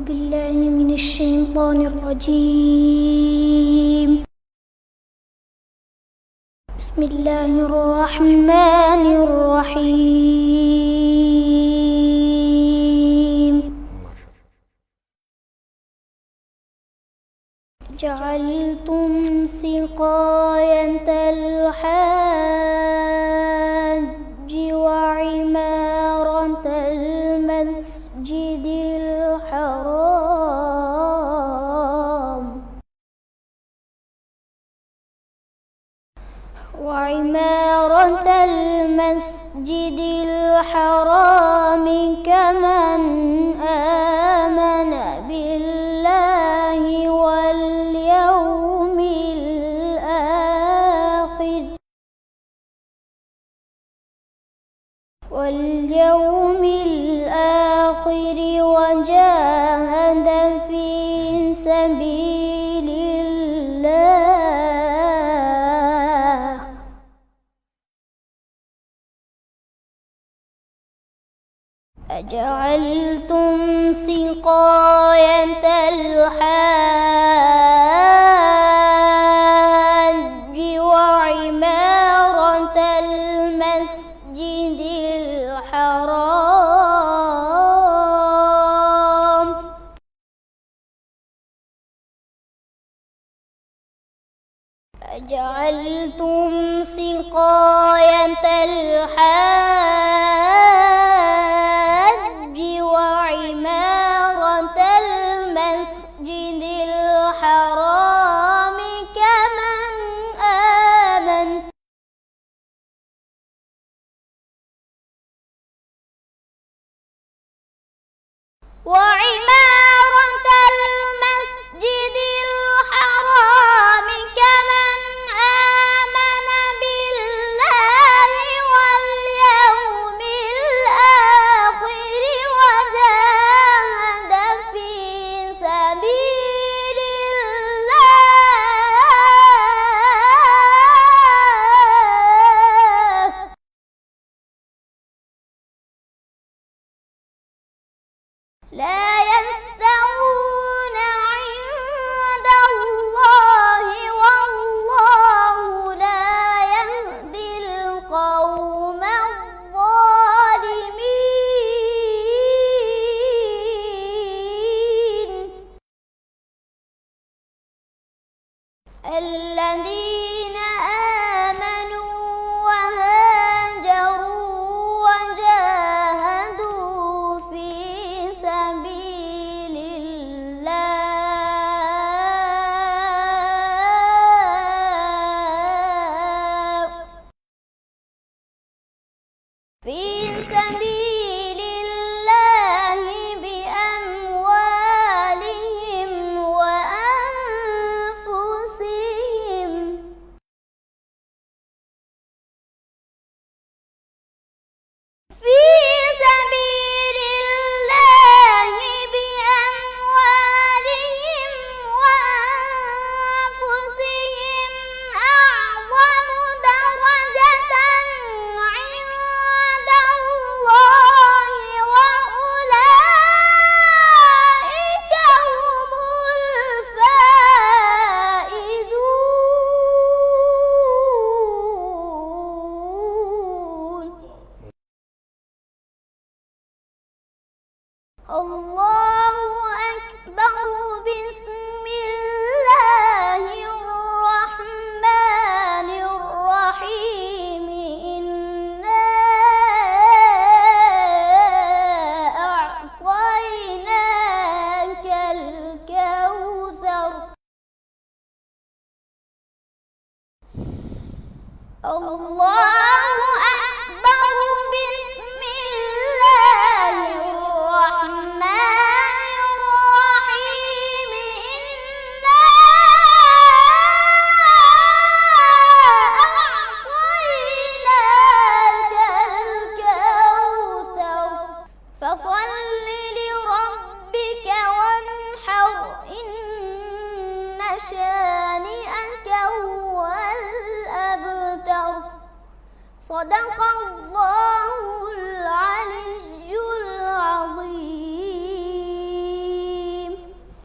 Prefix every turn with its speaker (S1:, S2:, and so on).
S1: بالله من الشيطان الرجيم. بسم الله الرحمن الرحيم. جعلتم سقاية الحاج وعمارة المسجد الحرام كمن آمن بالله واليوم الآخر وجاهد في سبيل الله. أجعلتم سقاية الحاج وعمارة المسجد الحرام أجعلتم سقاية الحاج وعمارة المسجد الحرام كمن آمن وعمارة المسجد الحرام كمن آمن بالله واليوم الآخر وجاهد في سبيل الله. لا يستوون عند الله والله لا يهدي القوم الظالمين. الذين آمنوا وهاجروا وجاهدوا في سبيل الله بأموالهم وأنفسهم. في سبيل الله بأموالهم وأنفسهم أعظم درجة عند الله وأولئك هم الفائزون. الله أكبر. بسم الله الرحمن الرحيم. إنا أعطيناك الكوثر. الله أكبر. بسم الله الرحمن الرحيم. إنا أعطيناك الكوثر فصل لربك وانحر. إن شانئك هو الأبتر. صدق الله